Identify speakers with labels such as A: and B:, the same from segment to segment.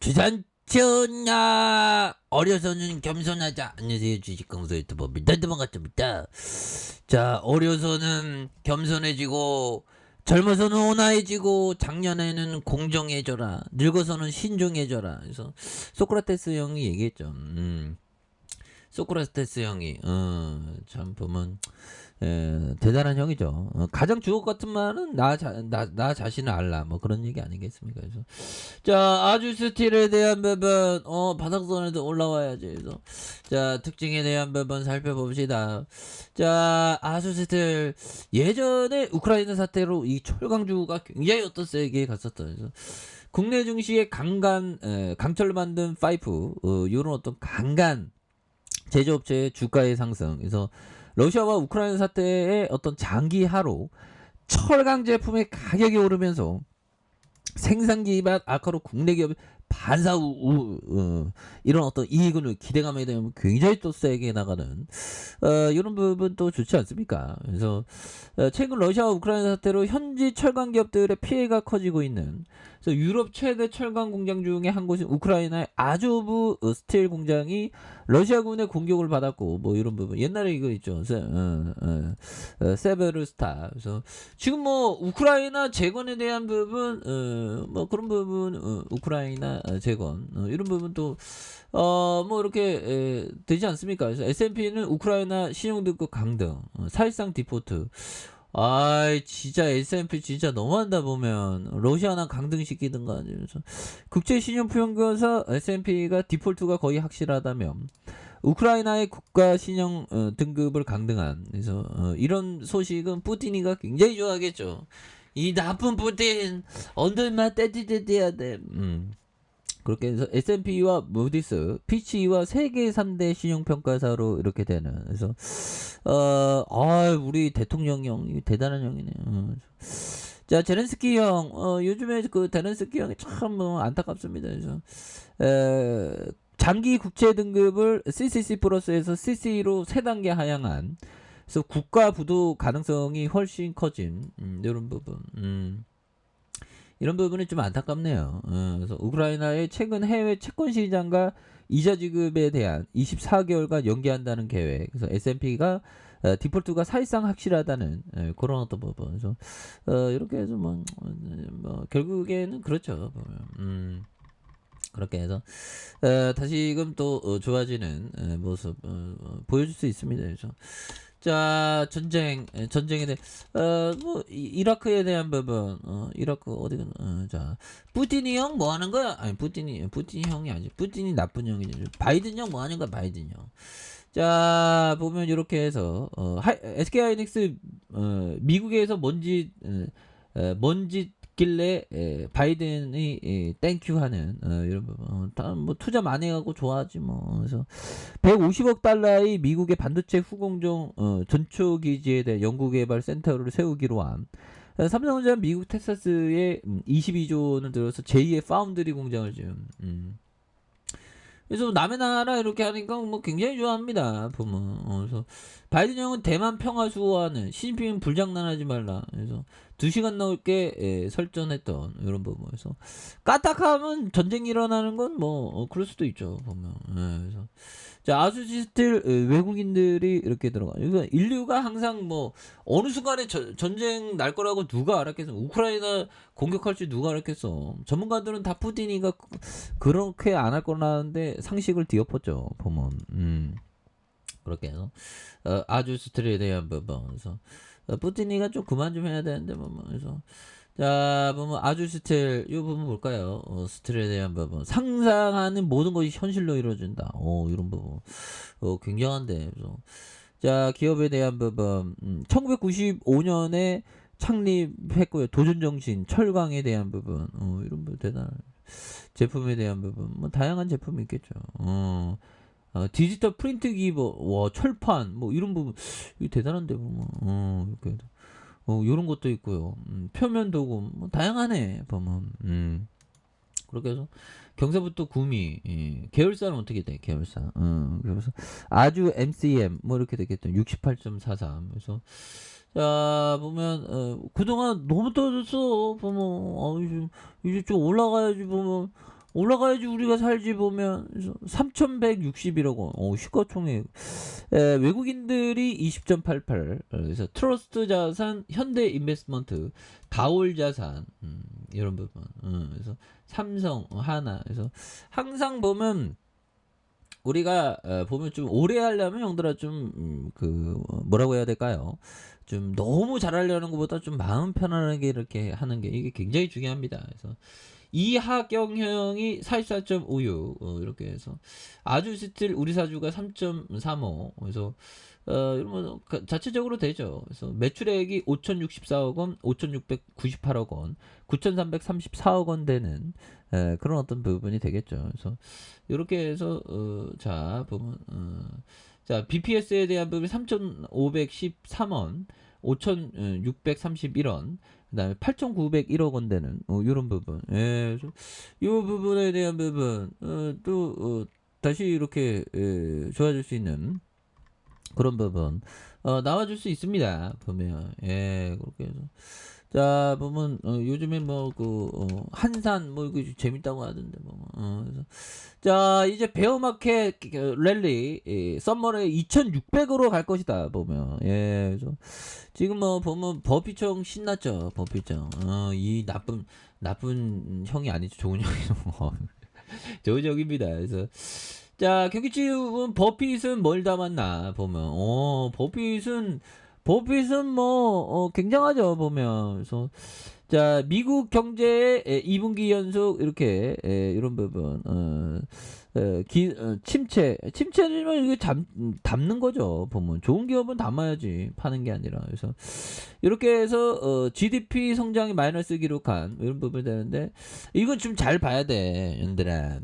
A: 주산천야 어려서는 겸손하자. 안녕하세요, 주식강사 유튜버 민단도 반갑습니다. 자, 어려서는 겸손해지고 젊어서는 온화해지고 작년에는 공정해져라, 늙어서는 신중해져라. 그래서 소크라테스 형이 얘기했죠. 소크라테스 형이 참 보면 대단한 형이죠. 가장 주옥 같은 말은 나 자신을 알라, 뭐 그런 얘기 아니겠습니까? 그래서 자, 아주 스틸에 대한 부분 바닥선에도 올라와야지. 그래서 자, 특징에 대한 부분 살펴봅시다. 자, 아주 스틸 예전에 우크라이나 사태로 이 철강주가 굉장히 어떤 세게 갔었던, 그래서 국내 증시의 강철로 만든 파이프 이런 어떤 강간 제조업체의 주가의 상승, 그래서 러시아와 우크라이나 사태의 어떤 장기하로 철강 제품의 가격이 오르면서 생산 기반 악화로 국내 기업이 반사 이런 어떤 이익을 기대감에 대한 굉장히 또 세게 나가는 이런 부분 또 좋지 않습니까? 그래서 최근 러시아와 우크라이나 사태로 현지 철강 기업들의 피해가 커지고 있는, 그래서 유럽 최대 철강 공장 중에 한 곳인 우크라이나의 아조브 스틸 공장이 러시아군의 공격을 받았고, 뭐 이런 부분 옛날에 이거 있죠, 세베르스타. 그래서 지금 뭐 우크라이나 재건에 대한 부분 뭐 그런 부분 우크라이나 재건 이런 부분도 뭐 이렇게 되지 않습니까? 그래서 S&P는 우크라이나 신용등급 강등, 사실상 디포트. 아이, 진짜 S&P 진짜 너무한다. 보면 러시아나 강등시키든가. 그래서 국제 신용평균사 S&P가 디폴트가 거의 확실하다면 우크라이나의 국가 신용 등급을 강등한, 그래서 이런 소식은 푸틴이가 굉장히 좋아하겠죠. 이 나쁜 푸틴 언제만 떼띠떼띠해야 돼. 그렇게 해서 S&P와 무디스, 피치와 세계 3대 신용평가사로 이렇게 되는, 그래서 우리 대통령 형 대단한 형이네. 자, 제렌스키 형, 요즘에 그 제렌스키 형이 참 뭐 안타깝습니다. 그래서 장기 국채 등급을 CCC 플러스에서 CC로 3단계 하향한, 그래서 국가 부도 가능성이 훨씬 커진 이런 부분. 이런 부분이 좀 안타깝네요. 그래서 우크라이나의 최근 해외 채권 시장과 이자 지급에 대한 24개월간 연기한다는 계획. 그래서 S&P가 디폴트가 사실상 확실하다는 그런 어떤 부분. 그래서 이렇게 해서 뭐 결국에는 그렇죠. 그렇게 해서 다시금 또 좋아지는 모습 보여줄 수 있습니다. 그래서 자, 전쟁에 대해 뭐 이라크에 대한 부분, 이라크 어디가 자, 푸틴이 형 뭐 하는 거야? 아니, 푸틴이 형이 아니지. 푸틴이 나쁜 형이지. 바이든 형 뭐 하는 거야? 바이든 형. 자, 보면 이렇게 해서 SK 하이닉스 미국에서 먼지 길래 바이든이 땡큐 하는 이런 부분. 뭐 투자 많이 하고 좋아하지 뭐. 그래서 150억 달러의 미국의 반도체 후공정 전초기지에 대한 연구개발 센터를 세우기로 한, 삼성전자 미국 텍사스에 22조 원을 들어서 제2의 파운드리 공장을 지금. 그래서 남의 나라 이렇게 하니까 뭐 굉장히 좋아합니다. 보면. 그래서 바이든 형은 대만 평화 수호하는, 시진핑은 불장난하지 말라. 그래서 2시간 넘게 설전했던 이런 부분에서 까딱하면 전쟁 일어나는 건 뭐 그럴 수도 있죠. 보면. 그래서 자, 아수지스틸 외국인들이 이렇게 들어가. 이거 인류가 항상 뭐 어느 순간에 전쟁 날 거라고 누가 알았겠어? 우크라이나 공격할 줄 누가 알았겠어? 전문가들은 다 푸틴이가 그렇게 안 할 거라는데 상식을 뒤엎었죠. 보면. 그렇게 해서 아주스틸에 대한 부분. 그래서 푸틴이가 좀 그만 좀 해야 되는데 뭐. 그래서 자, 보면 아주 스틸, 이 부분 볼까요? 스틸에 대한 부분. 상상하는 모든 것이 현실로 이루어진다. 이런 부분. 굉장한데. 그래서 자, 기업에 대한 부분. 1995년에 창립했고요. 도전정신, 철강에 대한 부분. 이런 부분 대단한. 제품에 대한 부분. 뭐, 다양한 제품이 있겠죠. 디지털 프린트 기버, 와, 철판, 뭐, 이런 부분. 이거 대단한데, 보면. 이렇게. 요런 것도 있고요. 표면 도금, 뭐, 다양하네, 보면. 그렇게 해서, 경사부터 구미, 계열사는 어떻게 돼, 계열사. 그래서, 아주 MCM, 뭐, 이렇게 되겠죠. 68.43. 그래서, 자, 보면, 그동안 너무 떨어졌어, 보면. 이제 좀 올라가야지, 보면. 올라가야지 우리가 살지 보면. 그래서 3,161억 원. 시가총액. 외국인들이 20.88. 그래서 트러스트 자산, 현대 인베스트먼트, 다올 자산, 이런 부분. 그래서 삼성, 하나. 그래서 항상 보면 우리가 보면 좀 오래 하려면 형들아 좀 뭐라고 해야 될까요? 좀 너무 잘하려는 것보다 좀 마음 편안하게 이렇게 하는 게 이게 굉장히 중요합니다. 그래서 이하경형이 44.56 이렇게 해서 아주 스틸 우리 사주가 3.35. 그래서 이러면 자체적으로 되죠. 그래서 매출액이 5,064억 원, 5,698억 원, 9,334억 원 되는 그런 어떤 부분이 되겠죠. 그래서 이렇게 해서 자 보면 자 BPS에 대한 부분이 3,513원, 5,631원, 그다음에 8,901억 원 되는 이런 부분. 예, 그래서 이 부분에 대한 부분 또 다시 이렇게 좋아질 수 있는 그런 부분 나와줄 수 있습니다. 보면 그렇게 해서 자 보면 요즘에 뭐 한산 뭐 이거 재밌다고 하던데 그래서 자 이제 베어마켓 랠리 썸머에 2,600으로 갈 것이다 보면. 그래서 지금 뭐 보면 버피청 신났죠. 버피청 이 나쁜 형이 아니죠. 좋은 형이죠. 좋은 형입니다. 그래서 자 경기지금 버핏은 뭘 담았나 보면 버핏은 뭐 굉장하죠 보면. 그래서 자 미국 경제의 2분기 연속 이렇게 이런 부분 침체는 이게 담는 거죠 보면. 좋은 기업은 담아야지 파는 게 아니라. 그래서 이렇게 해서 GDP 성장이 마이너스 기록한 이런 부분이 되는데 이건 좀 잘 봐야 돼 얘들아.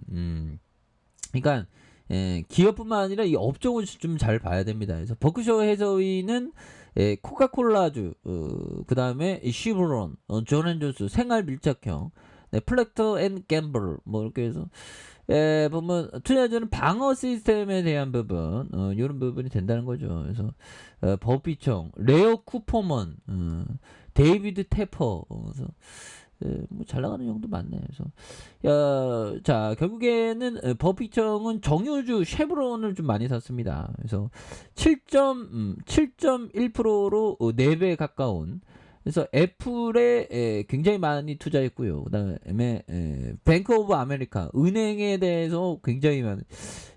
A: 그러니까 기업뿐만 아니라 이 업종을 좀 잘 봐야 됩니다. 그래서 버크셔 해서위는 코카콜라주, 그 다음에 시브론, 존앤존스 생활 밀착형, 플렉터 앤 갬블 뭐 이렇게 해서 보면 투자자는 방어 시스템에 대한 부분 이런 부분이 된다는 거죠. 그래서 버피청, 레어 쿠퍼먼, 데이비드 테퍼, 그래서 뭐 잘 나가는 형도 많네. 그래서 자 결국에는 버피청은 정유주 쉐브론을 좀 많이 샀습니다. 그래서 7.1%로 4배 가까운. 그래서 애플에 굉장히 많이 투자했고요. 그다음에 뱅크 오브 아메리카 은행에 대해서 굉장히 많이.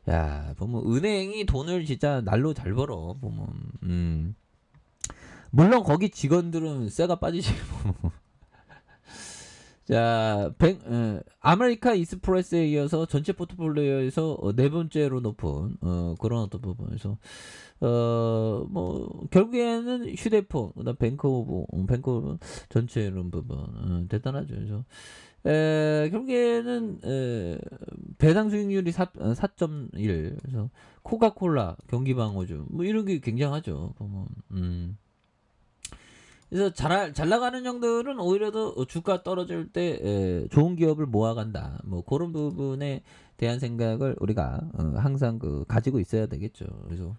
A: 야 보면 은행이 돈을 진짜 날로 잘 벌어 보면. 물론 거기 직원들은 쇠가 빠지지. 자, 아메리카 이스프레스에 이어서 전체 포트폴리오에서 네 번째로 높은 그런 어떤 부분에서 뭐 결국에는 휴대폰, 그다음 뱅크 오브 전체 이런 부분 대단하죠. 그래서 결국에는 배당 수익률이 4.1. 그래서 코카콜라, 경기방어주 뭐 이런 게 굉장하죠. 보면. 그래서 잘 나가는 형들은 오히려 더 주가 떨어질 때 좋은 기업을 모아간다. 뭐 그런 부분에 대한 생각을 우리가 항상 가지고 있어야 되겠죠. 그래서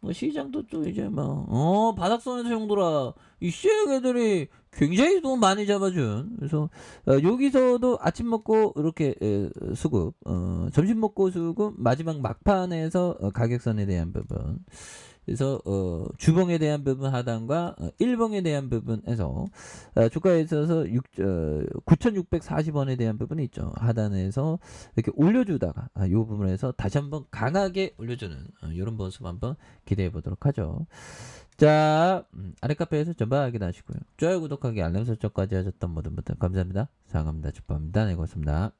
A: 뭐 시장도 또 이제 뭐 바닥선에서 형들아 이 시행 애들이 굉장히 돈 많이 잡아준. 그래서 여기서도 아침 먹고 이렇게 수급, 점심 먹고 수급, 마지막 막판에서 가격선에 대한 부분. 그래서 주봉에 대한 부분 하단과 일봉에 대한 부분에서 주가에 있어서 9,640원에 대한 부분이 있죠. 하단에서 이렇게 올려주다가 이 부분에서 다시 한번 강하게 올려주는 이런 모습 한번 기대해 보도록 하죠. 자 아랫카페에서 전방 확인하시고요. 좋아요 구독하기 알람 설정까지 하셨던 모든 분들 감사합니다. 사랑합니다. 축복합니다. 네 고맙습니다.